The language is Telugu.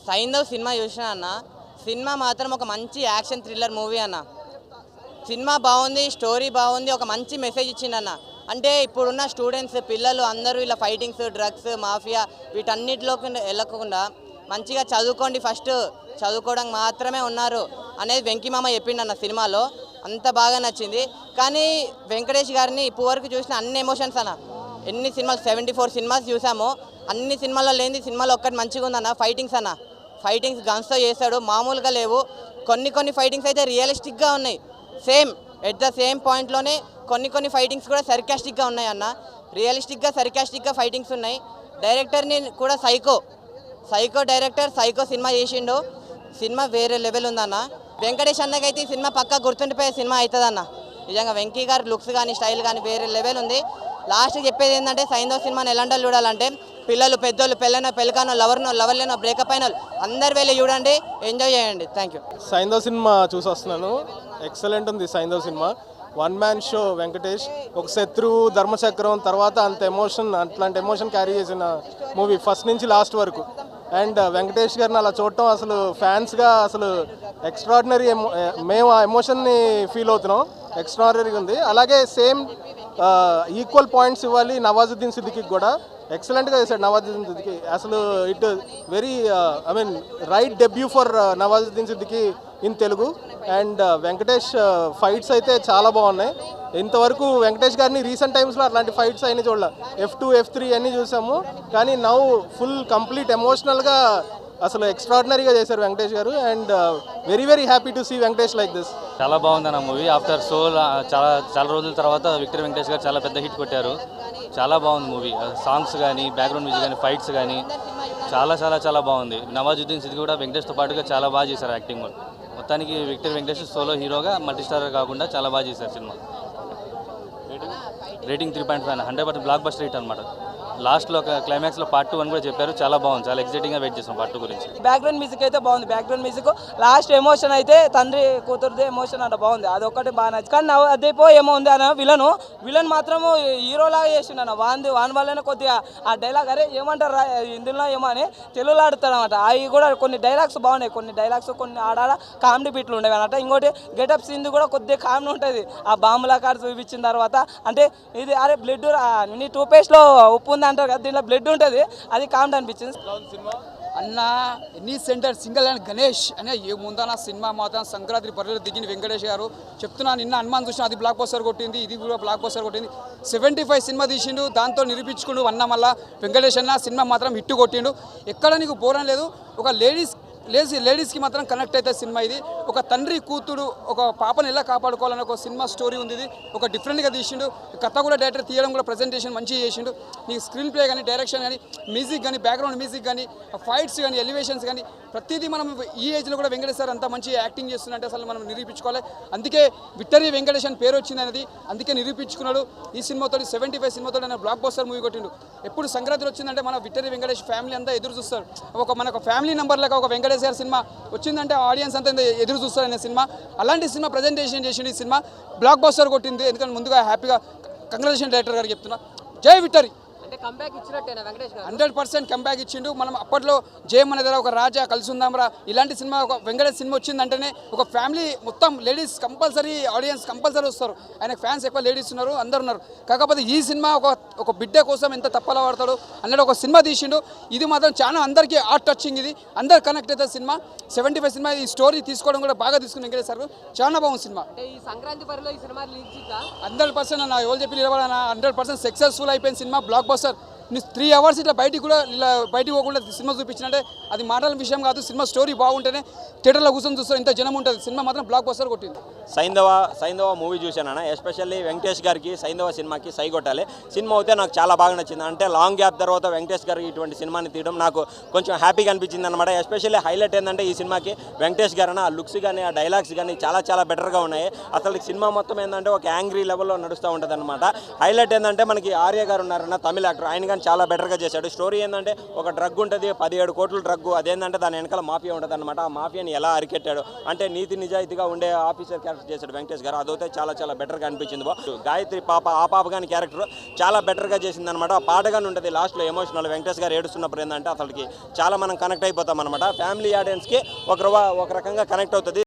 సైంధవ్ సినిమా చూసినా అన్న, సినిమా మాత్రం ఒక మంచి యాక్షన్ థ్రిల్లర్ మూవీ అన్న. సినిమా బాగుంది, స్టోరీ బాగుంది, ఒక మంచి మెసేజ్ ఇచ్చిందన్న. అంటే ఇప్పుడున్న స్టూడెంట్స్ పిల్లలు అందరూ ఇలా ఫైటింగ్స్, డ్రగ్స్, మాఫియా వీటన్నిటిలోకి వెళ్ళకుండా మంచిగా చదువుకోండి, ఫస్ట్ చదువుకోవడానికి మాత్రమే ఉన్నారు అనేది వెంకీమామ చెప్పిండన్న సినిమాలో. అంత బాగా నచ్చింది. కానీ వెంకటేష్ గారిని ఇప్పుడు వరకు చూసిన అన్ని ఎమోషన్స్ అన్న, ఎన్ని సినిమాలు 74 సినిమాస్ చూసామో అన్ని సినిమాల్లో లేని సినిమాలో ఒక్కటి మంచిగా ఉందన్న, ఫైటింగ్స్ అన్న. ఫైటింగ్స్ గన్స్తో చేస్తాడు, మామూలుగా లేవు. కొన్ని ఫైటింగ్స్ అయితే రియలిస్టిక్గా ఉన్నాయి. సేమ్ ఎట్ ద సేమ్ పాయింట్లోనే కొన్ని ఫైటింగ్స్ కూడా సర్కాస్టిక్గా ఉన్నాయి అన్న. రియలిస్టిక్గా సర్కాస్టిక్గా ఫైటింగ్స్ ఉన్నాయి. డైరెక్టర్ని కూడా సైకో డైరెక్టర్ సైకో సినిమా చేసిండు. సినిమా వేరే లెవెల్ ఉందన్న. వెంకటేష్ అన్నకైతే ఈ సినిమా పక్కా గుర్తుండిపోయే సినిమా అవుతుంది అన్న. నిజంగా వెంకీ గారి లుక్స్ కానీ స్టైల్ కానీ వేరే లెవెల్ ఉంది. లాస్ట్ చెప్పేది ఏంటంటే సైంధవ్ సినిమాని ఎలాంటి చూడాలంటే పిల్లలు, పెద్దోళ్ళు, పెళ్ళకానో, లవర్లేనో, బ్రేకప్ అయిన అందరు వెళ్ళి చూడండి, ఎంజాయ్ చేయండి. Thank you. సైంధవ్ సినిమా చూసి వస్తున్నాను. ఎక్సలెంట్ ఉంది Saindhav cinema. One man show Venkatesh. ఒక శత్రువు, ధర్మచక్రం తర్వాత అట్లాంటి ఎమోషన్ క్యారీ చేసిన మూవీ ఫస్ట్ నుంచి లాస్ట్ వరకు. అండ్ వెంకటేష్ గారిని అలా చూడటం అసలు ఫ్యాన్స్గా అసలు ఎక్స్ట్రాడినరీ. మేము ఆ ఎమోషన్ని ఫీల్ అవుతున్నాం. ఎక్స్ట్రాడినరీగా ఉంది. అలాగే సేమ్ ఈక్వల్ పాయింట్స్ ఇవ్వాలి నవాజుద్దీన్ సిద్దికీకి కూడా. ఎక్సలెంట్గా చేశాడు నవాజుద్దీన్ సిద్దికీ. అసలు it very right debut for Nawazuddin Siddiqui in Telugu. And Venkatesh fights అయితే చాలా బాగున్నాయి. ఇంతవరకు వెంకటేష్ గారిని రీసెంట్ టైమ్స్లో అట్లాంటి ఫైట్స్ అయినా చూడాలి. F2, F3 అన్నీ చూసాము. కానీ నౌ ఫుల్ కంప్లీట్ ఎమోషనల్గా అసలు ఎక్స్ట్రాడినరీగా చేశారు వెంకటేష్ గారు. And very happy to see Venkatesh like this. చాలా బాగుందన్న మూవీ. ఆఫ్టర్ చాలా రోజుల తర్వాత విక్టరీ వెంకటేష్ గారు చాలా పెద్ద హిట్ కొట్టారు. చాలా బాగుంది మూవీ. సాంగ్స్ కానీ, బ్యాక్గ్రౌండ్ మ్యూజిక్ కానీ, ఫైట్స్ కానీ చాలా బాగుంది. నవాజుద్దీన్ సిద్దికీ కూడా వెంకటేష్తో పాటుగా చాలా బాగా చేశారు యాక్టింగ్. మొత్తానికి విక్టరీ వెంకటేష్ సోలో హీరోగా మల్టీస్టార్ కాకుండా చాలా బాగా చేశారు cinema. Rating 3.5 100% block buster hit అనమాట. లాస్ట్లో ఒక క్లైమాక్స్లో పార్ట్ 2 అని కూడా చెప్పారు. చాలా బాగుంది. చాలా ఎక్సైటింగ్గా వెయిట్ చేస్తాం పార్ట్ 2 గురించి. బ్యాక్గ్రౌండ్ మ్యూజిక్ అయితే బాగుంది. బ్యాక్గ్రౌండ్ మ్యూజిక్ లాస్ట్ ఎమోషన్ అయితే తండ్రి కూతురుదే ఎమోషన్ అంటే బాగుంది. అదొక్కటి బాగా నచ్చింది. కానీ అదేపో ఏమో ఉంది అన్న విలన్ మాత్రము హీరోలాగా చేసిండు అన్న. వాని వల్లనే కొద్దిగా ఆ డైలాగ్ అరే ఏమంటారు ఇందులో ఏమో అని తెలుగులో ఆడుతాడు అనమాట. అవి కూడా కొన్ని డైలాగ్స్ బాగున్నాయి. కొన్ని ఆడాడ కామెడీ బీట్లు ఉండేవి అనమాట. ఇంకోటి గెటప్ సీన్ కూడా కొద్దిగా కామెడీ ఉంటుంది. ఆ బాంబుల కాడ చూపించిన తర్వాత అంటే ఇది అరే బ్లడ్ నీ టూపేస్ట్లో ఉప్పు ఉంది అంటారు కదా, దీంట్లో బ్లడ్ ఉంటుంది. అది కామెడీ అనిపించింది అన్న. ఎన్ని సెంటర్ సింగల్ అండ్ గణేష్ అనే ఏముందన్న సినిమా మాత్రం సంక్రాంతి బర్రెలు దిగిన వెంకటేష్ గారు. చెప్తున్నా నిన్న హనుమాన్ చూసిన అది బ్లాక్ బస్టర్ కొట్టింది, ఇది కూడా బ్లాక్ బస్టర్ కొట్టింది. 75 సినిమా తీసిండు, దాంతో నిరూపించుకుంటూ అన్న మళ్ళా వెంకటేష్ అన్న సినిమా మాత్రం హిట్ కొట్టిండు. ఎక్కడ నీకు బోరం లేదు. ఒక లేడీస్కి మాత్రం కనెక్ట్ అయితే సినిమా ఇది. ఒక తండ్రి కూతురు ఒక పాపను ఎలా కాపాడుకోవాలని ఒక సినిమా స్టోరీ ఉంది. ఇది ఒక డిఫరెంట్గా తీసిండు. కథ కూడా డైరెక్టర్ తీయడం కూడా ప్రజెంటేషన్ మంచిగా చేసిండు. నీకు స్క్రీన్ ప్లే కానీ, డైరెక్షన్ కానీ, మ్యూజిక్ కానీ, బ్యాక్గ్రౌండ్ మ్యూజిక్ కానీ, ఫైట్స్ కానీ, ఎలివేషన్స్ కానీ ప్రతిదీ మనం ఈ ఏజ్లో కూడా వెంకటేష్ సార్ అంత మంచి యాక్టింగ్ చేస్తున్నట్టే అసలు మనం నిరూపించుకోవాలి. అందుకే విక్టరీ వెంకటేష్ అని పేరు వచ్చింది అనేది. అందుకే నిరూపించుకున్నాడు. ఈ సినిమాతో 75 సినిమాతో ఆయన బ్లాక్ బస్టర్ మూవీ కొట్టిండు. ఎప్పుడు సంక్రాంతి వచ్చిందంటే మన విక్టరీ వెంకటేష్ ఫ్యామిలీ అంతా ఎదురు చూస్తారు. మనకు ఫ్యామిలీ నెంబర్ లాగా ఒక వెంకటేష్ గారి సినిమా వచ్చిందంటే ఆడియన్స్ అంతా ఎదురు చూస్తారనే సినిమా. అలాంటి సినిమా ప్రజెంటేషన్ చేసిండు. ఈ సినిమా బ్లాక్ బస్టర్ కొట్టింది. ఎందుకంటే ముందుగా హ్యాపీగా కంగ్రాచులేషన్ డైరెక్టర్ గారికి చెప్తున్నా. జై విక్టరీ. 100% కంబ్యాక్ ఇచ్చిండు. మనం అప్పట్లో జయం అనేది ఒక రాజా కలిసి ఉందాంరా ఇలాంటి సినిమా ఒక వెంకటేష్ సినిమా వచ్చిందంటేనే ఒక ఫ్యామిలీ మొత్తం లేడీస్ కంపల్సరీ ఆడియన్స్ కంపల్సరీ వస్తారు. ఆయనకు ఫ్యాన్స్ ఎక్కువ లేడీస్ ఉన్నారు, అందరు ఉన్నారు. కాకపోతే ఈ సినిమా ఒక బిడ్డ కోసం ఎంత తప్పలా పడతాడు అన్నట్టు ఒక సినిమా తీసిండు. ఇది మాత్రం చాలా అందరికీ హార్ట్ టచింగ్. ఇది అందరు కనెక్ట్ అవుతుంది సినిమా. 75 సినిమా ఈ స్టోరీ తీసుకోవడం కూడా బాగా తీసుకుని వెంకటేష్ సార్ చాలా బాగుంది సినిమా. 100% అన్న ఎవరు చెప్పి 100% సక్సెస్ఫుల్ అయిపోయిన సినిమా. Block buster. 3 అవర్స్ ఇట్లా బయటికి పోకుండా సినిమా చూపించినట్టే అది మాటల విషయం కాదు. సినిమా స్టోరీ బాగుంటేనే థియేటర్లో కూర్చొని చూస్తారు, ఇంత జనం ఉంటుంది. సినిమా మాత్రం బ్లాక్ బస్టర్ కొట్టింది. సైంధవ మూవీ చూశానన్న. ఎస్పెషల్లీ వెంకటేష్ గారికి సైంధవ సినిమాకి సై కొట్టాలి. సినిమా అయితే నాకు చాలా బాగా నచ్చింది. అంటే లాంగ్ గ్యాప్ తర్వాత వెంకటేష్ గారికి ఇటువంటి సినిమాని తీయడం నాకు కొంచెం హ్యాపీగా అనిపించింది అనమాట. ఎస్పెషల్లీ హైలైట్ ఏంటంటే ఈ సినిమాకి వెంకటేష్ గారు ఆ లుక్స్ కానీ, ఆ డైలాగ్స్ కానీ చాలా బెటర్గా ఉన్నాయి. అసలు సినిమా మొత్తం ఏంటంటే ఒక యాంగ్రీ లెవెల్లో నడుస్తూ ఉంటుంది అనమాట. హైలైట్ ఏంటంటే మనకి ఆర్య గారు ఉన్నారన్న, తమిళ యాక్టర్. ఆయన కానీ చాలా బెటర్గా చేశాడు. స్టోరీ ఏంటంటే ఒక డ్రగ్ ఉంటుంది, 17 కోట్ల డ్రగ్, అదేంటంటే దాని వెనకాల మాఫియా ఉంటుంది అనమాట. ఆ మాఫియాని ఎలా అరికెట్టాడు అంటే నీతి నిజాయితీగా ఉండే ఆఫీసర్ క్యారెక్టర్ చేశాడు వెంకటేష్ గారు. అదైతే చాలా బెటర్గా అనిపించింది. గాయత్రి పాప ఆ పాప కానీ క్యారెక్టర్ చాలా బెటర్గా చేసింది అనమాట. ఆ పాటగానే ఉంటుంది లాస్ట్లో ఎమోషనల్. వెంకటేష్ గారు ఏడుస్తున్నప్పుడు ఏంటంటే అసలుకి చాలా మనం కనెక్ట్ అయిపోతాం అనమాట. ఫ్యామిలీ ఆడియన్స్కి ఒక రకంగా కనెక్ట్ అవుతుంది.